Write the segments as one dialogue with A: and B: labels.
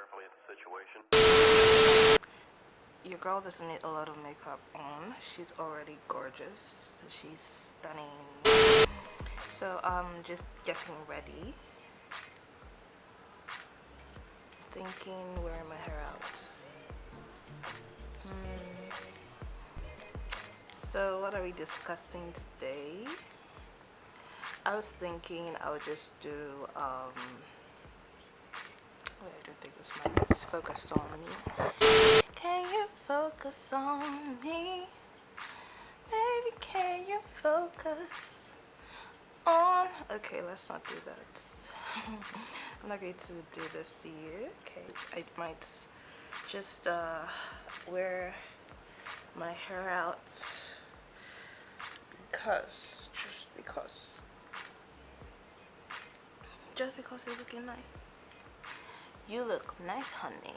A: carefully at the situation.
B: Your girl doesn't need a lot of makeup on. She's already gorgeous. She's stunning. So just getting ready. Thinking wearing my hair out. So what are we discussing today? I was thinking I would just do wait, I don't think this mic is focused on me. Can you focus on me? Baby, can you focus on? Okay, let's not do that. I'm not going to do this to you. Okay, I might just wear my hair out just because you're looking nice. You look nice, honey.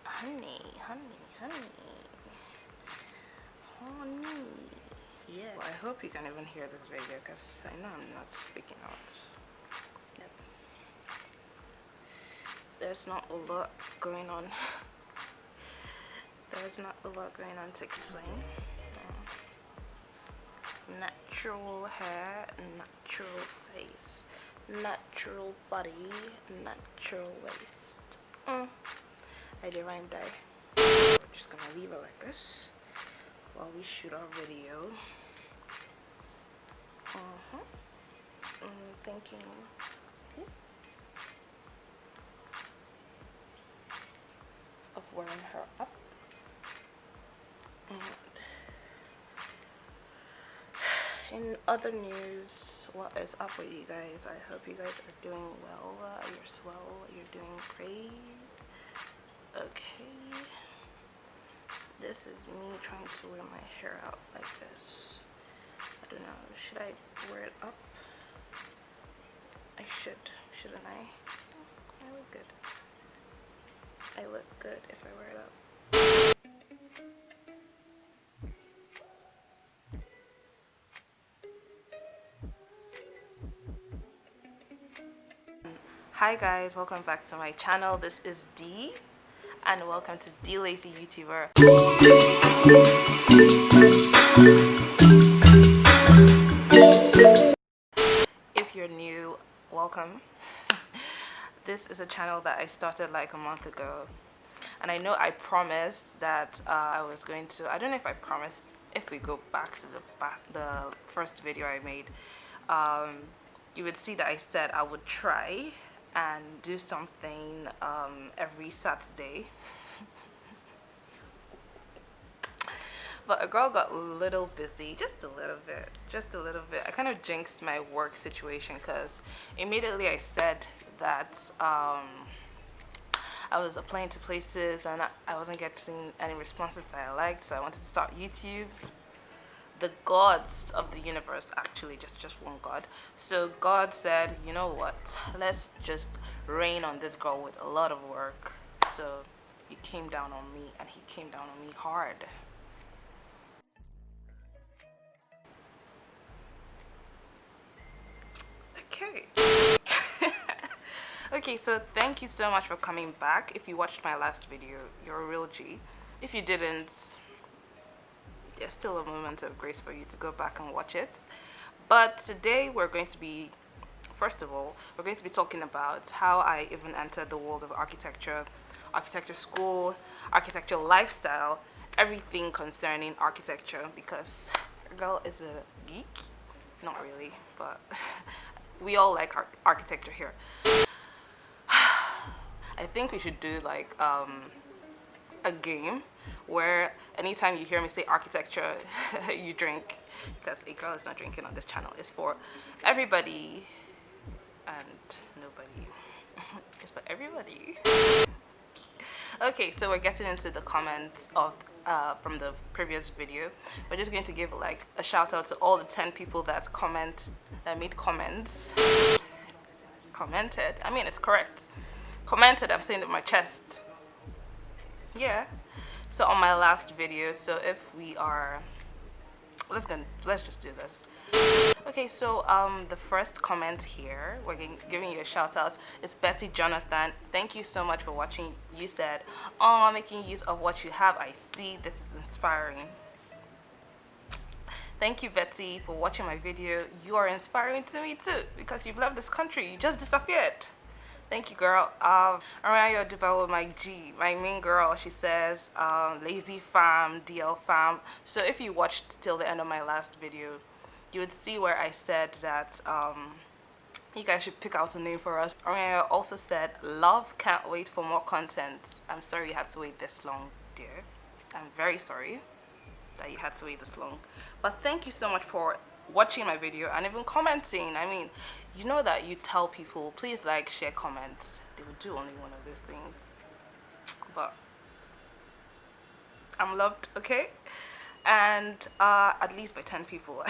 B: Honey. Yeah. Well, I hope you can even hear this video because I know I'm not speaking out. Yep. There's not a lot going on. There's not a lot going on to explain. Natural hair, natural face, natural body, natural waist. I did rhyme die. We're just gonna leave it like this while we shoot our video. I'm thinking of wearing her up. And in other news, what is up with you guys? I hope you guys are doing well. You're swell. You're doing great. Okay. This is me trying to wear my hair out like this. I don't know. Should I wear it up? I should. Shouldn't I? I look good. I look good if I wear it up. Hi guys, welcome back to my channel. This is D and welcome to D Lazy YouTuber. If you're new, welcome. This is a channel that I started like a month ago, and I know I promised that I was going to, I don't know if I promised, if we go back to the first video I made, you would see that I said I would try and do something every Saturday. But a girl got a little busy, just a little bit. I kind of jinxed my work situation because immediately I said that I was applying to places and I wasn't getting any responses that I liked, so I wanted to start YouTube. The gods of the universe, actually just one god. So God said, you know what, let's just rain on this girl with a lot of work. So he came down on me, and he came down on me hard. Okay. Okay, so thank you so much for coming back. If you watched my last video, you're a real G. If you didn't, there's still a moment of grace for you to go back and watch it. But today we're going to be, first of all, we're going to be talking about how I even entered the world of architecture, architecture school, architecture lifestyle, everything concerning architecture, because a girl is a geek. Not really, but we all like architecture here. I think we should do like a game where anytime you hear me say architecture, you drink, because a girl is not drinking on this channel. It's for everybody and nobody. It's for everybody. Okay, so we're getting into the comments of from the previous video. We're just going to give like a shout out to all the 10 people that made comments. Commented. I mean, it's correct. Commented. I'm saying it with my chest. Yeah. So on my last video, so if we are, let's just do this. Okay, so the first comment here, we're giving you a shout out. It's Betty Jonathan. Thank you so much for watching. You said, "Oh, I'm making use of what you have. I see. This is inspiring." Thank you, Betty, for watching my video. You are inspiring to me too because you've left this country. You just disappeared. Thank you, girl. Araya Dubawa, my G, my main girl. She says, lazy fam, DL fam. So if you watched till the end of my last video, you would see where I said that you guys should pick out a name for us. Araya also said, love, can't wait for more content. I'm sorry you had to wait this long, dear. I'm very sorry that you had to wait this long, but thank you so much for watching my video and even commenting. I mean, you know that you tell people please like, share, comment. They will do only one of those things, but I'm loved, okay? And at least by 10 people.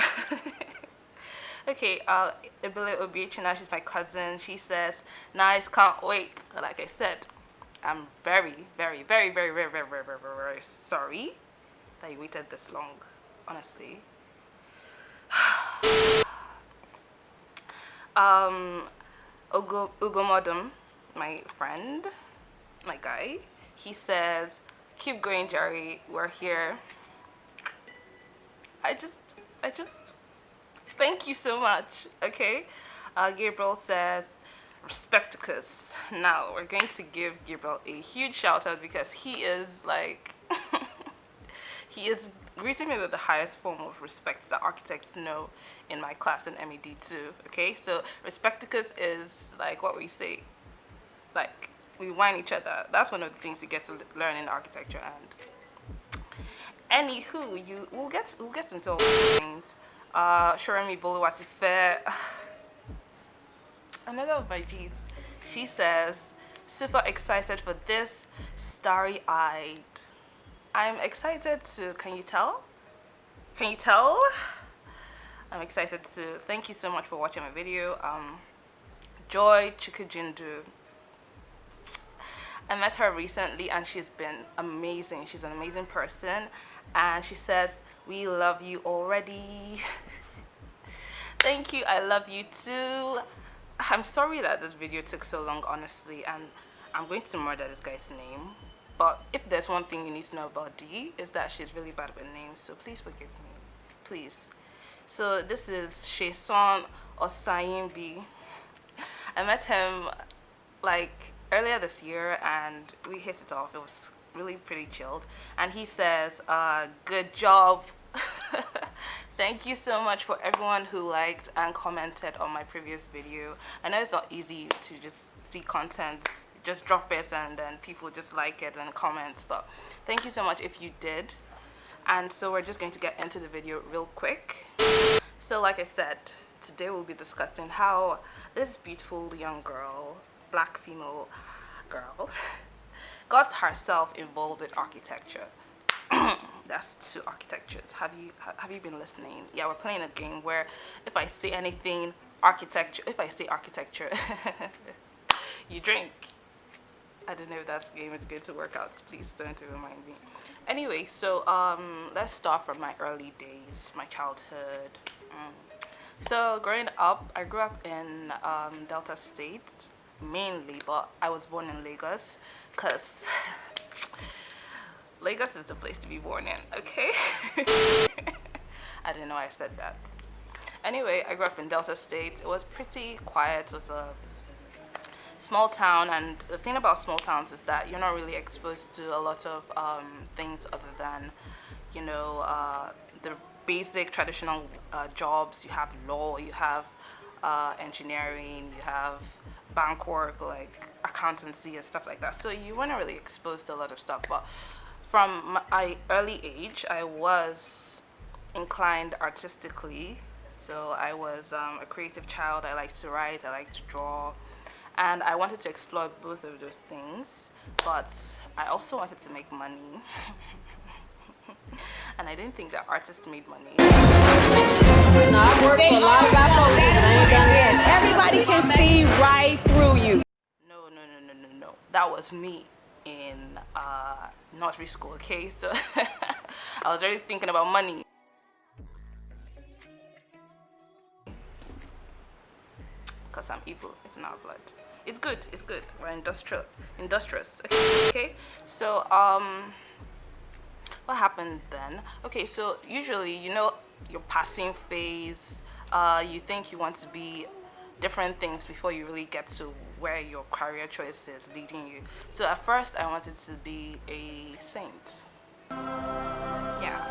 B: Okay, Ibile Obiechina, she's my cousin. She says, nice, can't wait. Like I said, I'm very, very, very, very, very, very, very, very, very sorry that you waited this long, honestly. Ugomodum, my friend, my guy, he says, keep going, Jerry, we're here. I just, thank you so much, okay? Gabriel says, Respecticus. Now, we're going to give Gabriel a huge shout out because he is like, he is greeting me with the highest form of respect that architects know in my class in MED2, okay? So, Respecticus is like what we say, like, we whine each other. That's one of the things you get to learn in architecture. And anywho, we'll get into all these things. Shoremi Boluwatife, another of my G's. She says, super excited for this, starry-eyed. I'm excited to, can you tell? Can you tell? I'm excited to, thank you so much for watching my video. Joy Chukujindu. I met her recently and she's been amazing. She's an amazing person. And she says, we love you already. Thank you, I love you too. I'm sorry that this video took so long, honestly, and I'm going to murder this guy's name. But if there's one thing you need to know about Dee, is that she's really bad with names, so please forgive me. Please. So this is Sheson Osayimbi. I met him like earlier this year and we hit it off. It was really pretty chilled. And he says, good job. Thank you so much for everyone who liked and commented on my previous video. I know it's not easy to just see content, just drop it and then people just like it and comment, but thank you so much if you did. And so we're just going to get into the video real quick. So like I said, today we'll be discussing how this beautiful young girl, black female girl, got herself involved with architecture. That's two architectures. Have you been listening? Yeah, we're playing a game where if I say anything architecture, if I say architecture, you drink. I don't know if that game is going to work out. Please don't remind me. Anyway, so let's start from my early days, my childhood. So growing up, I grew up in Delta State mainly, but I was born in Lagos because Lagos is the place to be born in, okay? I didn't know I said that. Anyway, I grew up in Delta State. It was pretty quiet. It was a small town, and the thing about small towns is that you're not really exposed to a lot of things other than, you know, the basic traditional jobs. You have law, you have engineering, you have bank work, like accountancy and stuff like that. So you weren't really exposed to a lot of stuff, but from my early age, I was inclined artistically. So I was a creative child. I liked to write, I liked to draw, and I wanted to explore both of those things, but I also wanted to make money. And I didn't think that artists made money.
C: No, I've worked for a lot of bipolar, but I ain't done that. Everybody can see right through you.
B: No. That was me in nursery school, okay? So I was already thinking about money. because I'm Igbo. It's in our blood. It's good. It's good. We're industrious. Okay. So what happened then? Okay, so usually, your passing phase, you think you want to be different things before you really get to where your career choice is leading you. So at first, I wanted to be a saint. Yeah.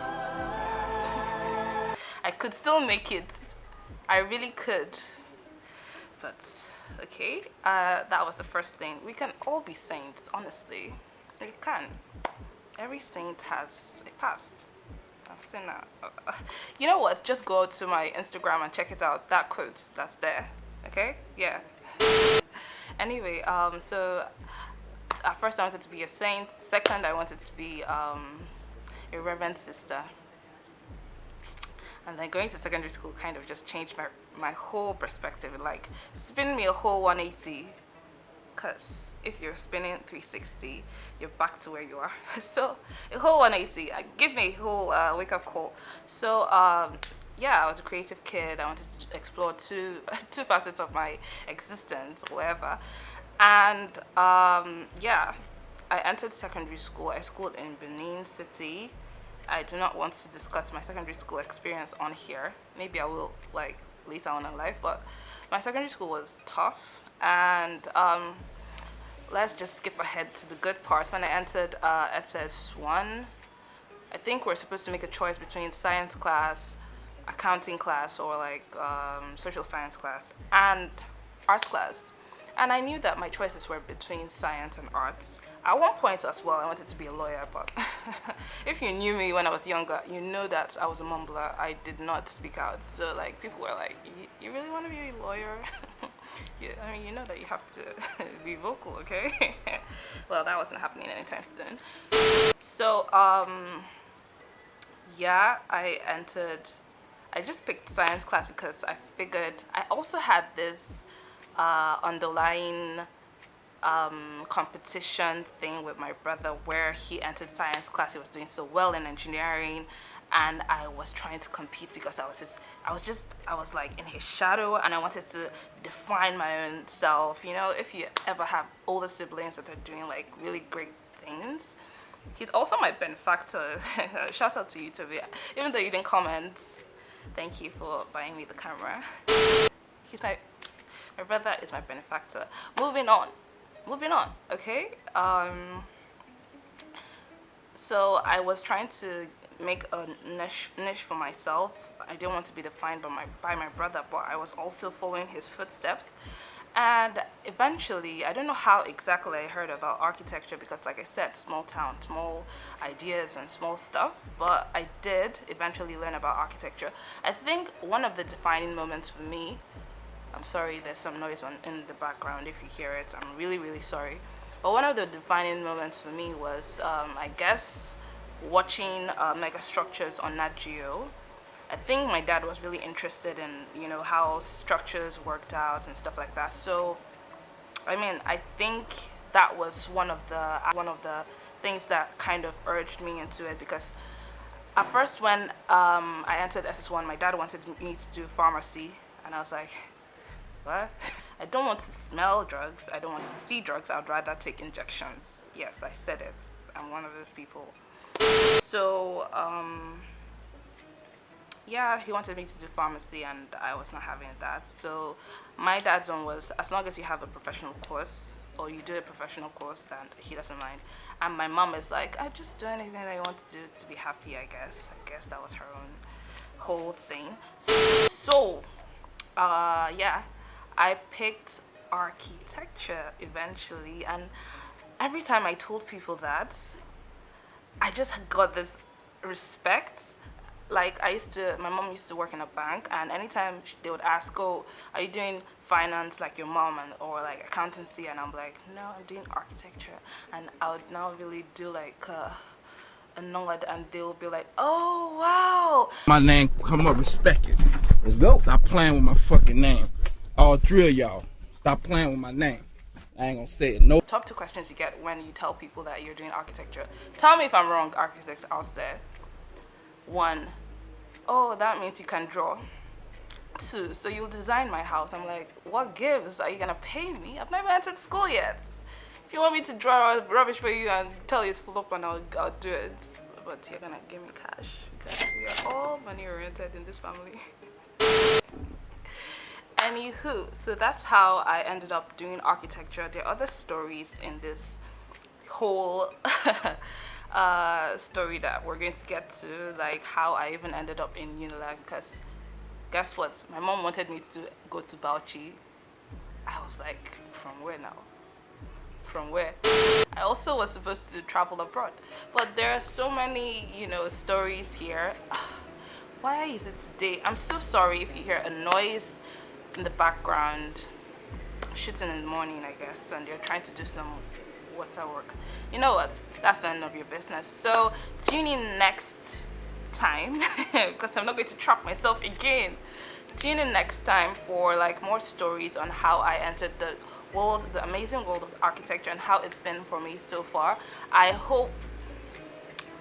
B: I could still make it. I really could. But okay, that was the first thing. We can all be saints, honestly. We can. Every saint has a past. I've seen that. You know what? Just go to my Instagram and check it out. That quote that's there. Okay? Yeah. Anyway, so at first I wanted to be a saint. Second, I wanted to be a reverend sister. And then going to secondary school kind of just changed my whole perspective. Like, spin me a whole 180. Because if you're spinning 360, you're back to where you are. So a whole 180, give me a whole wake-up call. So yeah, I was a creative kid. I wanted to explore two facets of my existence, whatever. And yeah, I entered secondary school. I schooled in Benin City. I do not want to discuss my secondary school experience on here. Maybe I will, like, later on in life. But my secondary school was tough. And let's just skip ahead to the good parts. When I entered SS1, I think we're supposed to make a choice between science class, accounting class, or like social science class, and arts class. And I knew that my choices were between science and arts. At one point as well, I wanted to be a lawyer, but if you knew me when I was younger, you know that I was a mumbler. I did not speak out. So like, people were like, you really want to be a lawyer? Yeah, I mean, you know that you have to be vocal, okay? Well, that wasn't happening anytime soon. So yeah, I just picked science class because I figured I also had this underlying competition thing with my brother where he entered science class. He was doing so well in engineering, and I was trying to compete because I was like in his shadow, and I wanted to define my own self. If you ever have older siblings that are doing like really great things, he's also my benefactor. Shout out to you, Toby. Even though you didn't comment, thank you for buying me the camera. My brother is my benefactor. Moving on, okay? So I was trying to make a niche for myself. I didn't want to be defined by my brother, but I was also following his footsteps. And eventually, I don't know how exactly I heard about architecture because, like I said, small town, small ideas and small stuff, but I did eventually learn about architecture. I think one of the defining moments for me, I'm sorry, there's some noise in the background. If you hear it, I'm really, really sorry. But one of the defining moments for me was, I guess, watching mega structures on Nat Geo. I think my dad was really interested in, how structures worked out and stuff like that. So, I mean, I think that was one of the things that kind of urged me into it, because at first when I entered SS1, my dad wanted me to do pharmacy, and I was like, what? I don't want to smell drugs. I don't want to see drugs. I'd rather take injections. Yes, I said it. I'm one of those people. So, yeah, he wanted me to do pharmacy, and I was not having that. So my dad's one was, as long as you have a professional course, or you do a professional course, then he doesn't mind. And my mom is like, I just do anything that I want to do to be happy, I guess. I guess that was her own whole thing. So, yeah, I picked architecture eventually, and every time I told people that, I just got this respect. Like, my mom used to work in a bank, and anytime they would ask, oh, are you doing finance like your mom, or like accountancy? And I'm like, no, I'm doing architecture. And I would now really do like a nod, and they'll be like, oh, wow.
D: My name, come up, respect it.
E: Let's go.
D: Stop playing with my fucking name. All three of y'all, stop playing with my name. I ain't gonna say it. No.
B: Top 2 questions you get when you tell people that you're doing architecture. Tell me if I'm wrong, architects out there. 1, oh, that means you can draw. to, so you'll design my house. I'm like, what gives? Are you gonna pay me? I've never entered school yet. If you want me to draw rubbish for you and tell you it's full up, and I'll do it. But you're gonna give me cash because we are all money oriented in this family. Anywho, so that's how I ended up doing architecture. There are other stories in this whole story that we're going to get to, like how I even ended up in Unilag. Because guess what? My mom wanted me to go to Bauchi. I was like, from where now? From where? I also was supposed to travel abroad, but there are so many, stories here. Why is it today? I'm so sorry if you hear a noise in the background. Shooting in the morning, I guess, and they're trying to do some water work. You know what? That's none of your business. So tune in next time because I'm not going to trap myself again. Tune in next time for like more stories on how I entered the amazing world of architecture and how it's been for me so far. I hope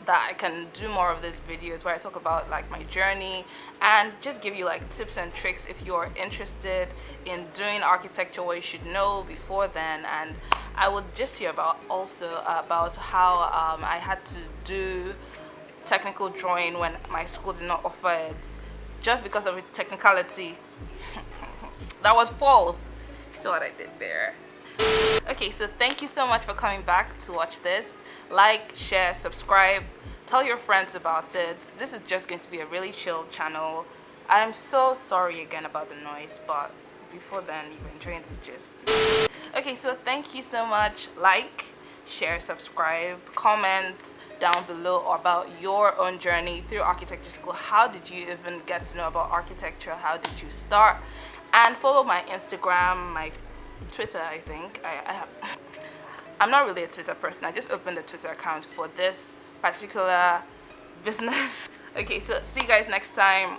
B: that I can do more of these videos where I talk about like my journey and just give you like tips and tricks if you're interested in doing architecture, what you should know before then. And I would just hear about how I had to do technical drawing when my school did not offer it just because of a technicality. That was false. So what I did there. Okay, so thank you so much for coming back to watch this. Like, share, subscribe, tell your friends about it. This is just going to be a really chill channel. I'm so sorry again about the noise, but before then you're enjoying this gist. Okay, so thank you so much. Like, share, subscribe, comment down below about your own journey through architecture school. How did you even get to know about architecture? How did you start? And follow my Instagram, my Twitter, I think. I'm not really a Twitter person. I just opened a Twitter account for this particular business. Okay, so see you guys next time.